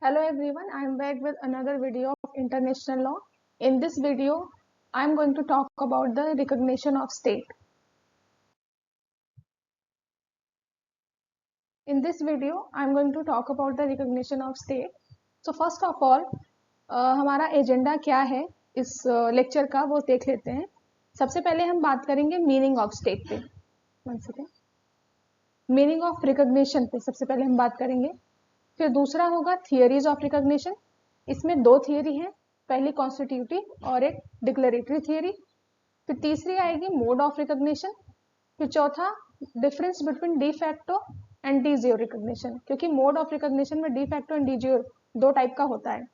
Hello everyone, I am back with another video of international law. In this video, I am going to talk about the recognition of state. In this video, I am going to talk about the recognition of state. So first of all, हमारा agenda क्या है इस lecture का वो देख लेते हैं. सबसे पहले हम बात करेंगे मीनिंग ऑफ स्टेट पे. One second. Meaning of recognition पे सबसे पहले हम बात करेंगे. फिर दूसरा होगा थियरीज ऑफ रिकॉग्निशन. इसमें दो थियरी हैं, पहली कॉन्स्टिट्यूटिव और एक डिक्लेरेटरी थियरी. फिर तीसरी आएगी मोड ऑफ रिकॉग्निशन. फिर चौथा difference between de facto and D Jio recognition, क्योंकि मोड ऑफ रिकॉग्निशन में डी फैक्टो एंड डी जियो दो टाइप का होता है.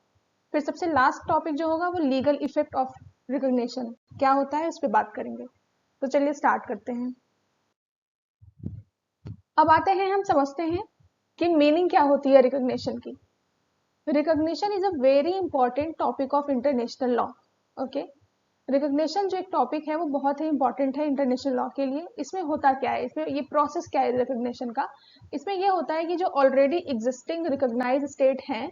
फिर सबसे लास्ट टॉपिक जो होगा वो लीगल इफेक्ट ऑफ रिकॉग्निशन क्या होता है, इस पे बात करेंगे. तो चलिए स्टार्ट करते हैं. अब आते हैं, हम समझते हैं कि मीनिंग क्या होती है रिकॉग्निशन की. Recognition is a very important topic of international law. Okay, recognition जो एक टॉपिक है वो बहुत ही इंपॉर्टेंट है इंटरनेशनल लॉ के लिए. इसमें होता क्या है, इसमें ये प्रोसेस क्या है रिकॉग्निशन का. इसमें ये होता है कि जो ऑलरेडी एग्जिस्टिंग रिकॉग्नाइज स्टेट हैं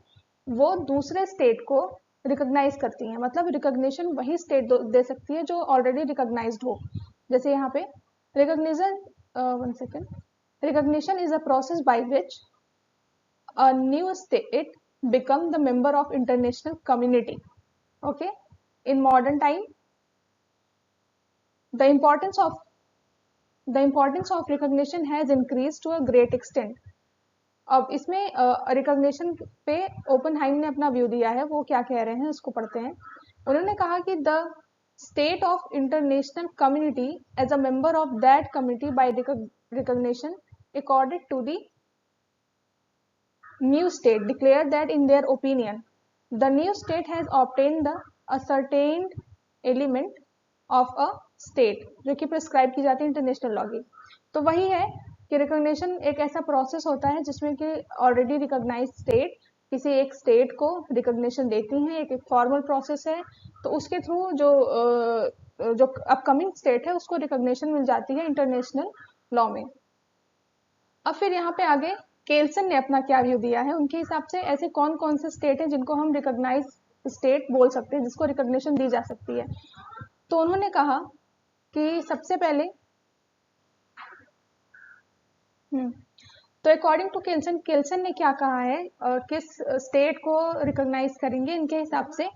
वो दूसरे स्टेट को रिकॉग्नाइज करती हैं. मतलब रिकॉग्निशन वही स्टेट दे सकती है जो ऑलरेडी रिकॉग्नाइज्ड हो. जैसे यहाँ पे recognition, one second. Recognition is a process by which a new state become the member of international community. Okay, in modern time the importance of recognition has increased to a great extent. अब इसमें recognition पे ओपनहाइम ने अपना view दिया है. वो क्या कह रहे हैं उसको पढ़ते हैं. उन्होंने कहा कि the state of international community as a member of that community by recognition according to the new state declared that in their opinion the new state has obtained the ascertained element of a state, जो कि prescribe की जाती है international law की. तो वही है कि रिकॉग्निशन एक ऐसा प्रोसेस होता है जिसमें कि ऑलरेडी रिकॉग्नाइज स्टेट किसी एक स्टेट को रिकॉग्निशन देती हैं. एक फॉर्मल प्रोसेस है. तो उसके थ्रू जो अपकमिंग स्टेट है उसको रिकॉग्निशन मिल जाती है इंटरनेशनल लॉ में. अब फिर यहाँ पे आगे केल्सन ने अपना क्या व्यू दिया है. उनके हिसाब से ऐसे कौन कौन से स्टेट हैं जिनको हम रिकॉग्नाइज स्टेट बोल सकते हैं, जिसको रिकॉग्निशन दी जा सकती है. तो उन्होंने कहा कि सबसे पहले तो अकॉर्डिंग टू केल्सन ने क्या कहा है, किस स्टेट को रिकॉग्नाइज करेंगे. इनके हिसाब से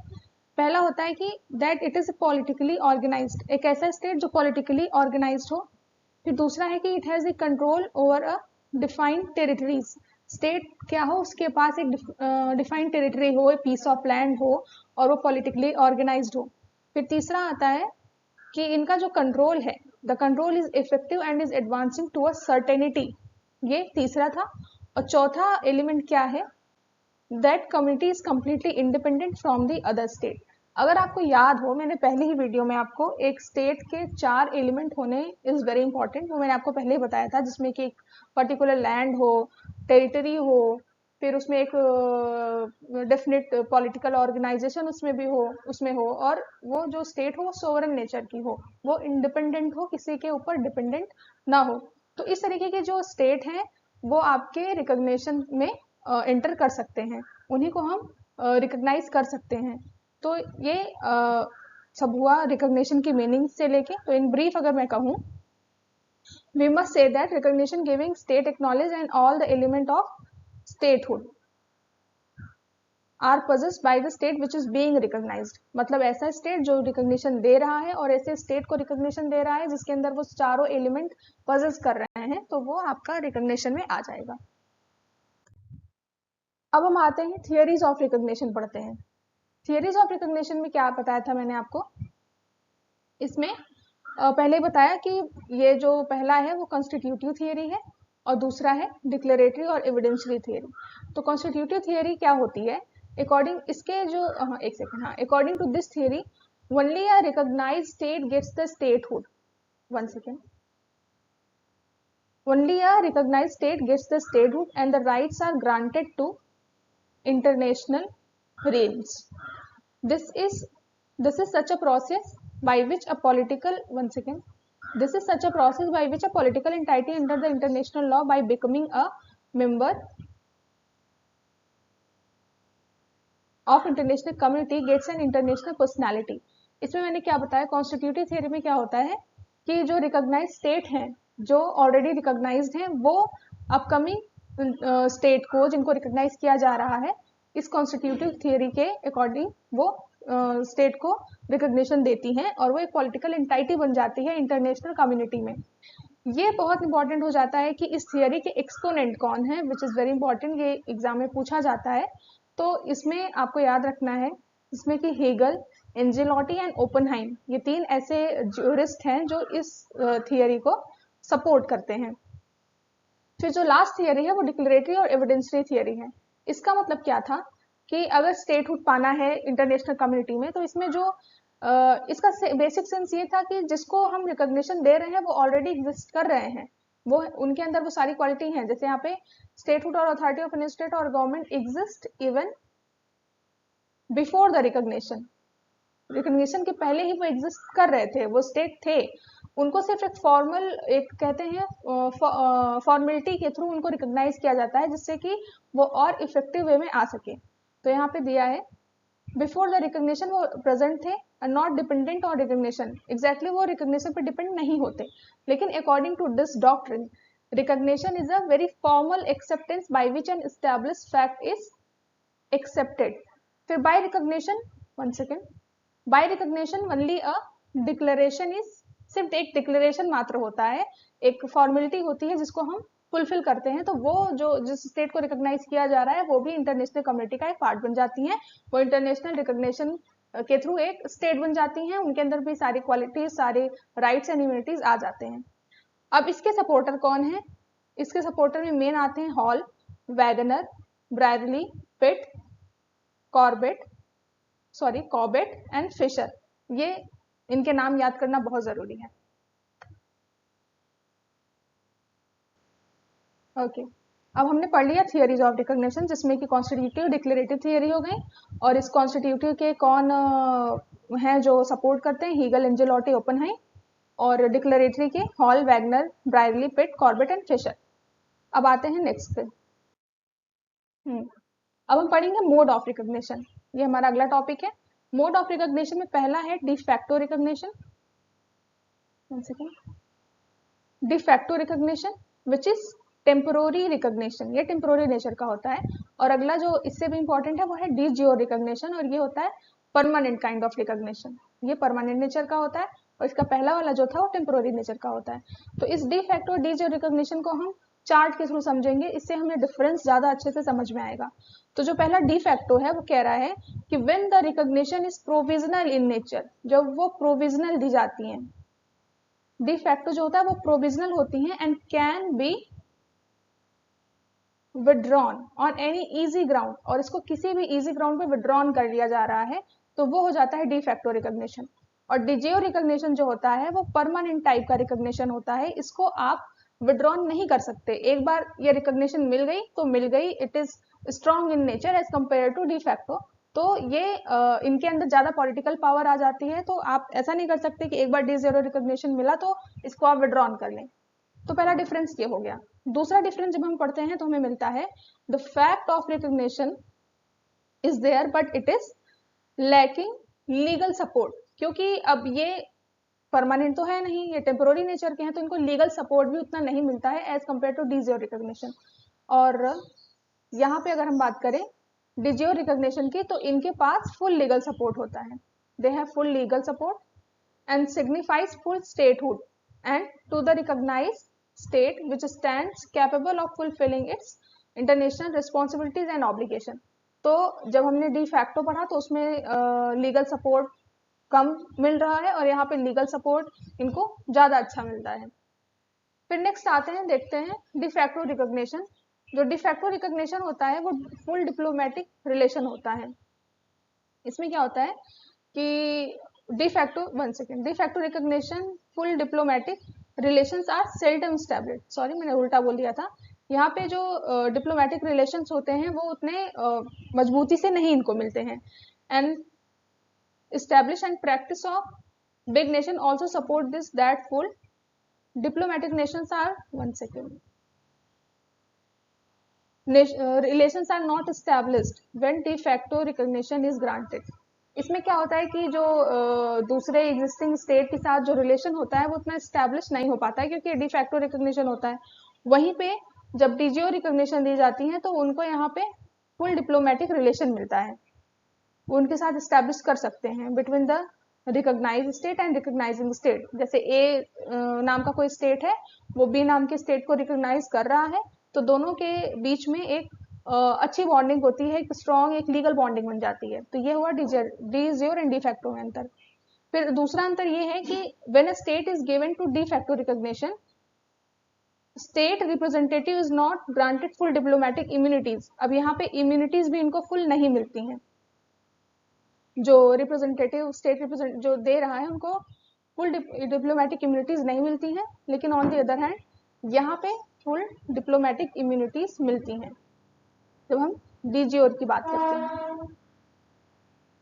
पहला होता है कि that it is politically organized, एक ऐसा स्टेट जो पॉलिटिकली ऑर्गेनाइज्ड हो. फिर दूसरा है कि it has the control over a defined territories, state क्या हो उसके पास एक डिफाइंड टेरिटरी हो, पीस ऑफ लैंड हो और वो पॉलिटिकली ऑर्गेनाइज्ड हो. फिर तीसरा आता है कि इनका जो कंट्रोल है, the control is effective and is advancing to a certainty, ये तीसरा था. और चौथा एलिमेंट क्या है, that community is completely independent from the other state. अगर आपको याद हो, मैंने पहले ही वीडियो में आपको एक स्टेट के 4 एलिमेंट होने इज वेरी इंपॉर्टेंट, वो मैंने आपको पहले ही बताया था, जिसमें कि एक पर्टिकुलर लैंड हो, टेरिटरी हो, फिर उसमें एक डेफिनेट पॉलिटिकल ऑर्गेनाइजेशन उसमें हो और वो जो स्टेट हो वो सोवरेन नेचर की हो, वो इंडिपेंडेंट हो, किसी के ऊपर डिपेंडेंट ना हो. तो इस तरीके के जो स्टेट हैं वो आपके रिकॉग्निशन में एंटर कर सकते हैं, उन्हीं को हम रिकॉग्नाइज कर सकते हैं. तो ये सब हुआ रिकॉग्निशन की मीनिंग से लेके. तो इन ब्रीफ अगर मैं कहूँ, we must say that recognition giving state acknowledge and all the element of statehood are possessed by the state which is being recognized. मतलब ऐसा स्टेट जो रिकॉग्निशन दे रहा है और ऐसे स्टेट को रिकॉग्निशन दे रहा है जिसके अंदर वो चारों एलिमेंट possess कर रहे हैं, तो वो आपका रिकॉग्निशन में आ जाएगा. अब हम आते हैं थियरीज ऑफ रिकॉग्निशन पढ़ते हैं. थियरीज ऑफ रिकॉग्निशन में क्या बताया था मैंने आपको, इसमें पहले बताया कि ये जो पहला है वो कॉन्स्टिट्यूटिव थियरी है और दूसरा है डिक्लेरेटरी और एविडेंशियरी थियरी. तो कॉन्स्टिट्यूटिव थियरी क्या होती है, अकॉर्डिंग इसके जो एक सेकेंड, हाँ, according to this theory only a recognized state gets the statehood. One second. Only a recognized state gets the statehood and the rights are granted to international realms. This is such a process by which a political entity under the international law by becoming a member of international community gets an international personality. इसमें मैंने क्या बताया, constitutive theory में क्या होता है कि जो रिकॉग्नाइज स्टेट हैं, जो ऑलरेडी रिकॉग्नाइज्ड हैं, वो अपकमिंग स्टेट को, जिनको रिकॉग्नाइज किया जा रहा है, इस कॉन्स्टिट्यूटिव थियरी के अकॉर्डिंग वो स्टेट को रिकॉग्निशन देती हैं और वो एक पॉलिटिकल एंटाइटी बन जाती है इंटरनेशनल कम्युनिटी में। ये बहुत इंपॉर्टेंट हो जाता है कि इस थियरी के एक्सपोनेंट कौन है, विच इज़ वेरी इंपॉर्टेंट, ये एग्जाम में पूछा जाता है। तो इसमें आपको याद रखना है इसमें कि हेगल, एंजेलोटी एंड ओपनहाइम, ये तीन ऐसे ज्यूरिस्ट हैं जो इस थियरी को सपोर्ट करते हैं। फिर जो लास्ट थियरी है वो डिक्लेरेटरी और एविडेंसरी थियरी है। इसका मतलब क्या था कि अगर स्टेटहुड पाना है इंटरनेशनल कम्युनिटी में, तो इसमें जो इसका बेसिक सेंस ये था कि जिसको हम रिकॉग्निशन दे रहे हैं वो ऑलरेडी एग्जिस्ट कर रहे हैं, वो उनके अंदर वो सारी क्वालिटी हैं। जैसे यहाँ पे स्टेटहुड और अथॉरिटी ऑफ एन स्टेट और government exist even before the recognition, recognition के पहले ही वो एग्जिस्ट कर रहे थे, वो स्टेट थे। उनको सिर्फ एक फॉर्मल, एक कहते हैं फॉर्मेलिटी के थ्रू उनको रिकॉग्नाइज किया जाता है, जिससे कि वो और इफेक्टिव वे में आ सके। तो यहाँ पे दिया है बिफोर द रिकॉग्निशन वो प्रेजेंट थे, not dependent on recognition, exactly वो रिकॉग्निशन पे डिपेंड नहीं होते। लेकिन according to this doctrine, recognition is a very formal acceptance by which an established fact is accepted. फिर by recognition, one second, by recognition only a declaration is, सिर्फ एक declaration मात्र होता है, एक फॉर्मेलिटी होती है जिसको हम फुलफिल करते हैं। तो वो जो जिस स्टेट को रिकॉग्नाइज किया जा रहा है वो भी इंटरनेशनल कम्युनिटी का एक पार्ट बन जाती है, वो इंटरनेशनल रिकॉग्निशन के थ्रू एक स्टेट बन जाती हैं, उनके अंदर भी सारी क्वालिटीज, सारे राइट्स एंड इम्यूनिटीज आ जाते हैं। अब इसके सपोर्टर कौन है? इसके सपोर्टर में मेन आते हैं Hall, Wagner, Brierly, Pitt, Corbett and Fisher. ये इनके नाम याद करना बहुत जरूरी है। ओके, अब हमने पढ़ लिया थियरीज ऑफ रिकॉग्निशन, जिसमें कि कॉन्स्टिट्यूटिव, डिक्लेरेटिव थियरी हो गई। और इस कॉन्स्टिट्यूटिव के कौन हैं जो सपोर्ट करते हैं? Hegel, Anzilotti, Oppenheim. और डिक्लेरेटरी के Hall, Wagner, Brierly, Pitt, Corbett and Fisher. अब आते हैं नेक्स्ट पे। अब हम पढ़ेंगे मोड ऑफ रिकॉग्निशन, ये हमारा अगला टॉपिक है। मोड ऑफ रिकॉग्निशन में पहला है de facto recognition. De facto recognition which is temporary recognition, ये टेम्पोररी नेचर का होता है। और अगला जो इससे भी इंपॉर्टेंट है वो है डी जियो रिकॉग्निशन, और ये होता है परमानेंट काइंड ऑफ रिकॉग्निशन, ये परमानेंट नेचर का होता है। और इसका पहला वाला जो था वो टेम्पोररी नेचर का होता है। तो इस डी फैक्टो और डी जियो रिकॉग्निशन को हम चार्ट के थ्रू समझेंगे, इससे हमें डिफरेंस ज्यादा अच्छे से समझ में आएगा। तो जो पहला डी फैक्टो है वो कह रहा है कि when the recognition is provisional in nature, जब वो प्रोविजनल दी जाती हैं, डी फैक्टो जो होता है वो प्रोविजनल होती हैं, and can be withdrawn on any easy ground, और इसको किसी भी इजी ग्राउंड पे विड्रॉन कर लिया जा रहा है, तो वो हो जाता है डी फैक्टो रिकॉग्निशन। और डिजियो रिकॉग्निशन जो होता है वो परमानेंट टाइप का रिकॉग्निशन होता है, इसको आप विड्रॉन नहीं कर सकते। एक बार ये रिकॉग्निशन मिल गई तो मिल गई, it is strong in nature as compare to de facto. तो ये इनके अंदर ज्यादा पॉलिटिकल पावर आ जाती है, तो आप ऐसा नहीं कर सकते कि एक बार डी जीरो रिकॉग्निशन मिला तो इसको आप विड्रॉन कर लें। तो पहला डिफरेंस ये हो गया। दूसरा डिफरेंस जब हम पढ़ते हैं तो हमें मिलता है the fact of recognition is there but it is lacking legal support, क्योंकि अब ये परमानेंट तो है नहीं, ये टेम्पोररी नेचर के हैं, तो इनको लीगल सपोर्ट भी उतना नहीं मिलता है एज कंपेयर टू डिजियो रिकॉग्निशन। और यहाँ पे अगर हम बात करें डिजियो रिकॉग्निशन की, तो इनके पास फुल लीगल सपोर्ट होता है, they have full legal support and signifies full statehood and to the recognized state which stands capable of fulfilling its international responsibilities and obligation। तो जब हमने डी फैक्टो पढ़ा तो उसमें लीगल सपोर्ट कम मिल रहा है, और यहाँ पे लीगल सपोर्ट इनको ज्यादा अच्छा मिलता है। फिर नेक्स्ट आते हैं, देखते हैं डिफैक्टो रिकॉग्निशन। जो डिफैक्टो रिकॉग्निशन होता है वो फुल डिप्लोमेटिक रिलेशन होता है। इसमें क्या होता है कि de facto, one second, de facto recognition full diplomatic relations are seldom established, sorry मैंने उल्टा बोल दिया था। यहाँ पे जो डिप्लोमेटिक रिलेशंस होते हैं वो उतने मजबूती से नहीं इनको मिलते हैं। And establish and practice of big nation also support this, that full diplomatic nations are, one second, relations are not established when de facto recognition is granted। इसमें क्या होता है कि जो दूसरे एग्जिस्टिंग स्टेट के साथ जो रिलेशन होता है वो उतना एस्टैब्लिश नहीं हो पाता है क्योंकि de facto recognition होता है। वहीं पे जब de jure recognition दी जाती है तो उनको यहाँ पे फुल डिप्लोमेटिक रिलेशन मिलता है, वो उनके साथ एस्टैब्लिश कर सकते हैं between the recognise state and recognising state. जैसे ए नाम का कोई स्टेट है, वो बी नाम के स्टेट को रिकॉग्नाइज कर रहा है, तो दोनों के बीच में एक अच्छी बॉन्डिंग होती है, एक स्ट्रॉन्ग एक लीगल बॉन्डिंग बन जाती है। तो ये हुआ de jure and de facto में अंतर। फिर दूसरा अंतर ये है कि when a state is given to de facto recognition, state representative is not granted full diplomatic immunities. अब यहाँ पे इम्यूनिटीज भी इनको फुल नहीं मिलती हैं, जो रिप्रेजेंटेटिव स्टेट रिप्रेजेंट जो दे रहा है उनको फुल डिप्लोमेटिक इम्यूनिटीज नहीं मिलती हैं, लेकिन ऑन द अदर हैंड यहाँ पे फुल डिप्लोमेटिक इम्यूनिटीज मिलती हैं जब हम डी ज्योर की बात करते हैं।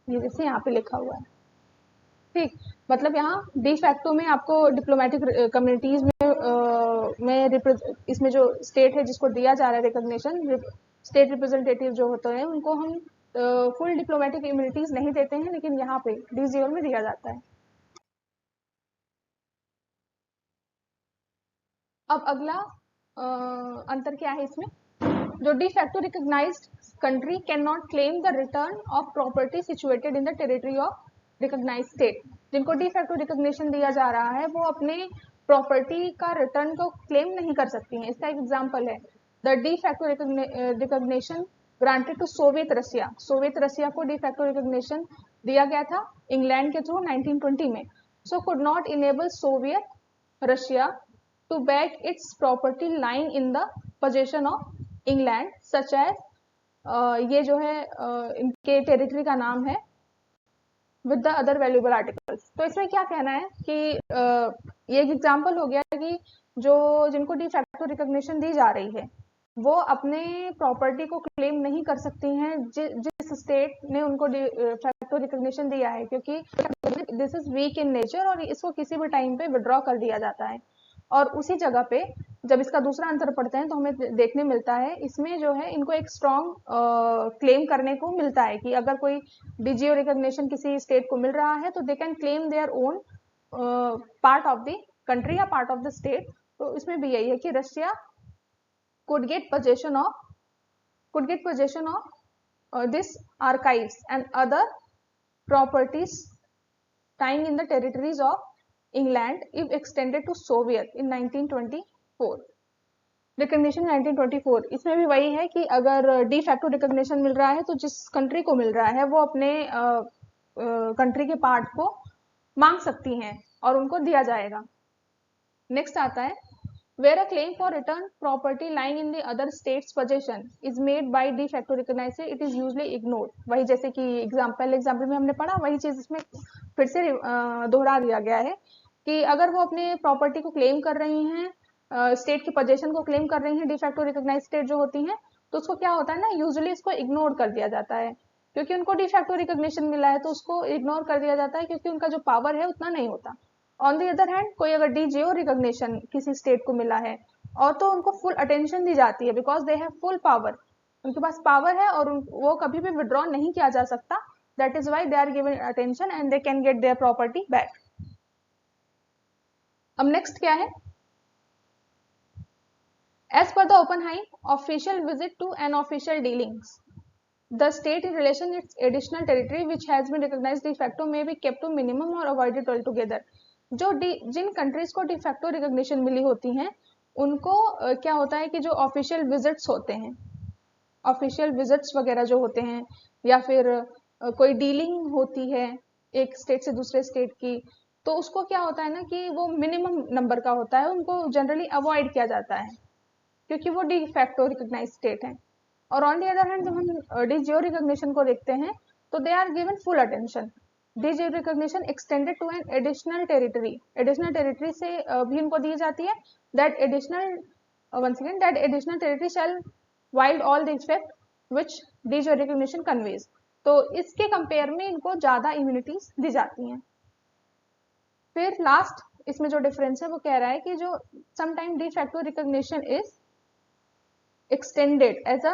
ये जैसे यहाँ पे लिखा हुआ है, ठीक, मतलब यहाँ डी फैक्टो में आपको डिप्लोमेटिक कम्युनिटीज में इसमें जो स्टेट है जिसको दिया जा रहा है रिकॉग्निशन, स्टेट रिप्रेजेंटेटिव जो होते हैं उनको हम फुल डिप्लोमेटिक इम्यूनिटीज नहीं देते हैं, लेकिन यहाँ पे डी ज्योर में दिया जाता है। अब अगला अंतर क्या है इसमें, जो de facto recognised country can not claim the return of property situated in the territory of recognised state. जिनको डी फैक्टो रिकॉग्निशन दिया जा रहा है वो अपने प्रॉपर्टी का रिटर्न को क्लेम नहीं कर सकती हैं। इसका एक एग्जांपल है the de facto recognition granted to Soviet Russia. Soviet Russia को डी फैक्टो रिकॉग्निशन दिया गया था इंग्लैंड के थ्रू 1920 में। So could not enable Soviet Russia to back its property lying in the possession of England such as ये जो है इनके टेरिटरी का नाम है with the other valuable articles। तो इसमें क्या कहना है कि ये एक एग्जांपल हो गया कि जो जिनको डी फैक्टो रिकॉग्निशन दी जा रही है वो अपने प्रॉपर्टी को क्लेम नहीं कर सकती हैं जिस स्टेट ने उनको डी फैक्टो रिकॉग्निशन दिया है, क्योंकि this is weak in nature और इसको किसी भी टाइम पे विड्रॉ कर दिया जाता है। और उसी जगह पे जब इसका दूसरा अंतर पढ़ते हैं तो हमें देखने मिलता है इसमें जो है इनको एक स्ट्रॉन्ग क्लेम करने को मिलता है कि अगर कोई डी ज्योर रिकॉग्निशन किसी स्टेट को मिल रहा है तो they can claim their own part of the country या पार्ट ऑफ द स्टेट। तो इसमें भी यही है कि Russia could get possession of this archives and other properties lying in the territories of England if extended to Soviet in 1924। Recognition 1924 इसमें भी वही है कि अगर डी फैक्टो रिकॉग्निशन मिल रहा है तो जिस कंट्री को मिल रहा है वो अपने कंट्री के पार्ट को मांग सकती हैं और उनको दिया जाएगा। नेक्स्ट आता है where a claim for return property lying in the other state's possession is made by de facto recognized, it is usually ignored। वही जैसे कि एग्जाम्पल में हमने पढ़ा वही चीज इसमें फिर से दोहरा दिया गया है कि अगर वो अपने प्रॉपर्टी को क्लेम कर रही हैं, स्टेट के पोजेशन को क्लेम कर रही हैं डी फैक्टो रिकॉग्नाइज्ड स्टेट जो होती हैं, तो उसको क्या होता है ना, यूजुअली इसको इग्नोर कर दिया जाता है क्योंकि उनको डी फैक्टो रिकॉग्निशन मिला है, तो उसको इग्नोर कर दिया जाता है क्योंकि उनका जो पावर है उतना नहीं होता। ऑन दी अदर हैंड कोई अगर डी ज्योर रिकॉग्निशन किसी स्टेट को मिला है और तो उनको फुल अटेंशन दी जाती है because they have full power, उनके पास पावर है और वो कभी भी विड्रॉ नहीं किया जा सकता। That is why they are given attention and they can get their property back. अब नेक्स्ट क्या है, as per the Oppenheim official visit to an official dealings the state in relation its additional territory which has been recognized de facto may be kept to minimum or avoided altogether। जो जिन countries को de facto recognition मिली होती हैं उनको क्या होता है कि जो ऑफिशियल विजिट्स होते हैं, ऑफिशियल विजिट्स वगैरह जो होते हैं या फिर कोई डीलिंग होती है एक स्टेट से दूसरे स्टेट की, तो उसको क्या होता है ना कि वो मिनिमम नंबर का होता है, उनको जनरली अवॉइड किया जाता है क्योंकि वो डी फैक्टो रिकॉग्नाइज स्टेट है। और ऑन दी अदर हैंड जब हम डी ज्योर रिकॉग्निशन को देखते हैं तो they are given full attention. De jure recognition extended to an additional territory, additional territory से भी इनको दी जाती है। That additional once again that additional territory shall wield all the effect which de jure recognition conveys। तो इसके compare में इनको ज्यादा इम्यूनिटीज दी जाती हैं। फिर लास्ट इसमें जो डिफरेंस है वो कह रहा है कि जो sometime de facto recognition extended as a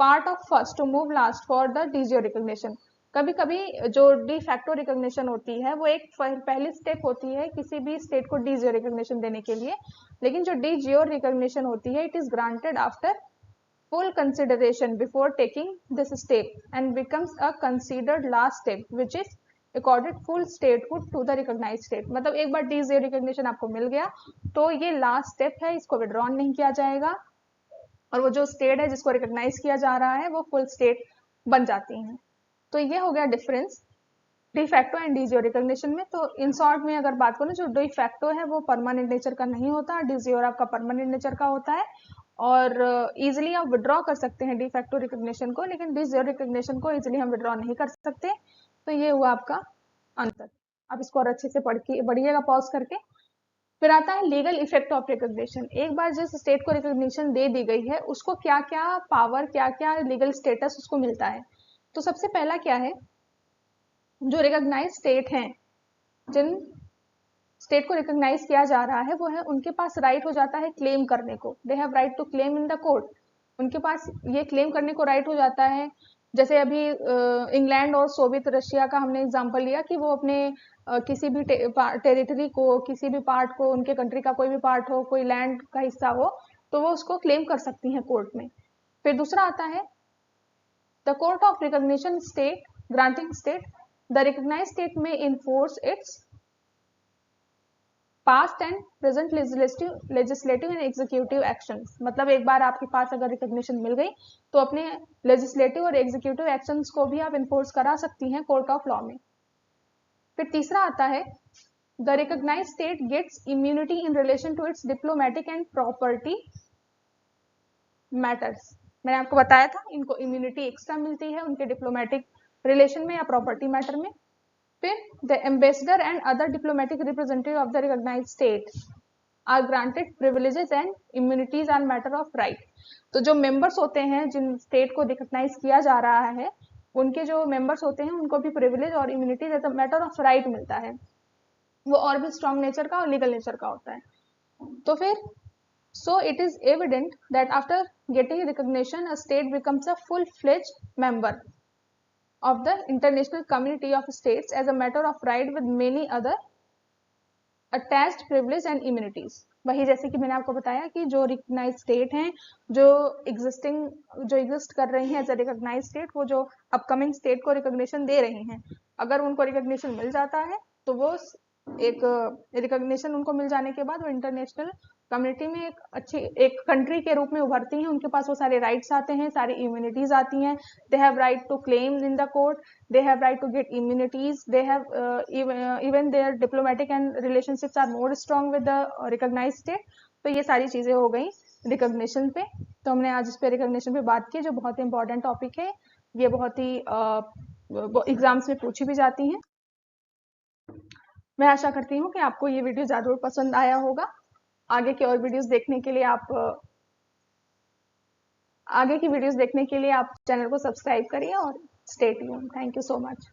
part of first to move last for the de jure recognition. कभी कभी जो डी फैक्टो रिकॉग्निशन होती है वो एक पहली स्टेप होती है किसी भी स्टेट को डी जियो रिकॉग्निशन देने के लिए, लेकिन जो डी जियो रिकॉग्निशन होती है it is granted after full consideration before taking this step and becomes a considered last step which is accorded full statehood to the recognized state. मतलब एक बार डी जियो रिकॉग्निशन आपको मिल गया तो ये लास्ट स्टेप है, इसको विड्रॉन नहीं किया जाएगा और वो जो स्टेट है जिसको रिकॉग्नाइज किया जा रहा है वो फुल स्टेट बन जाती है। तो ये हो गया difference de facto and D Jio recognition में। तो इन शॉर्ट में अगर बात करूं जो डी फैक्टो है वो परमानेंट नेचर का नहीं होता, डी जियो आपका परमानेंट नेचर का होता है और इजिली आप विड्रॉ कर सकते हैं डी फैक्टो रिकॉग्निशन को, लेकिन डी जियो रिकॉग्निशन को इजिली हम विड्रॉ नहीं कर सकते। तो ये हुआ आपका अंतर। आप इसको और अच्छे से पढ़िएगा पॉज करके। फिर आता है लीगल इफेक्ट ऑफ रिकॉग्निशन। एक बार जिस स्टेट को रिकॉग्निशन दे दी गई है उसको क्या क्या पावर, क्या क्या लीगल स्टेटस उसको मिलता है। तो सबसे पहला क्या है, जो रिकॉग्नाइज स्टेट हैं, जिन स्टेट को रिकॉग्नाइज किया जा रहा है वो है उनके पास राइट हो जाता है क्लेम करने को। They have right to claim in the court. उनके पास ये क्लेम करने को राइट हो जाता है। जैसे अभी इंग्लैंड और सोवियत रशिया का हमने एग्जांपल लिया कि वो अपने किसी भी टेरिटरी को, किसी भी पार्ट को, उनके कंट्री का कोई भी पार्ट हो, कोई लैंड का हिस्सा हो, तो वो उसको क्लेम कर सकती हैं कोर्ट में। फिर दूसरा आता है the court of recognition state granting state the recognise state में enforce its past and present legislative and executive actions. मतलब एक बार आपके पास अगर रिकॉग्निशन मिल गई तो अपने लेजिस्लेटिव और एग्जीक्यूटिव एक्शंस को भी आप इन्फोर्स करा सकती हैं कोर्ट ऑफ लॉ में। फिर तीसरा आता है the recognise state gets immunity in relation to its diplomatic and property matters. मैंने आपको बताया था इनको इम्यूनिटी एक्स्ट्रा मिलती है उनके डिप्लोमेटिक रिलेशन में या प्रॉपर्टी मैटर में। फिर the ambassador and other diplomatic representative of the recognised state are granted privileges and immunities are matter of right. तो जो मेंबर्स होते हैं जिन स्टेट को रिकॉग्नाइज किया जा रहा है उनके जो मेंबर्स होते हैं उनको भी प्रिविलेज और immunities as a matter of right मिलता है। वो और भी स्ट्रॉन्ग नेचर का और लीगल नेचर का होता है। तो फिर so it is evident that after getting recognition a state becomes a full-fledged member of the international community of states as a matter of right with many other attached privilege and immunities। वही जैसे कि मैंने आपको बताया कि जो recognise state हैं जो एग्जिस्ट कर रही हैं एज अ रिकॉग्नाइज स्टेट, वो जो अपकमिंग स्टेट को रिकॉग्निशन दे रही हैं, अगर उनको रिकॉग्निशन मिल जाता है तो वो एक रिकॉग्निशन उनको मिल जाने के बाद वो इंटरनेशनल कम्युनिटी में एक अच्छी एक कंट्री के रूप में उभरती हैं। उनके पास वो सारे राइट्स आते हैं, सारी इम्यूनिटीज आती हैं। They have right to claim in the court, they have right to get immunities, they have even their diplomatic and relationships are more strong with the recognised state. तो ये सारी चीजें हो गई रिकॉग्निशन पे। तो हमने आज इस पे रिकॉग्निशन पे बात की जो बहुत ही इंपॉर्टेंट टॉपिक है। ये बहुत ही एग्जाम्स में पूछी भी जाती हैं। मैं आशा करती हूँ कि आपको ये वीडियो जरूर पसंद आया होगा। आगे की वीडियोस देखने के लिए आप चैनल को सब्सक्राइब करिए और stay tuned. Thank you so much.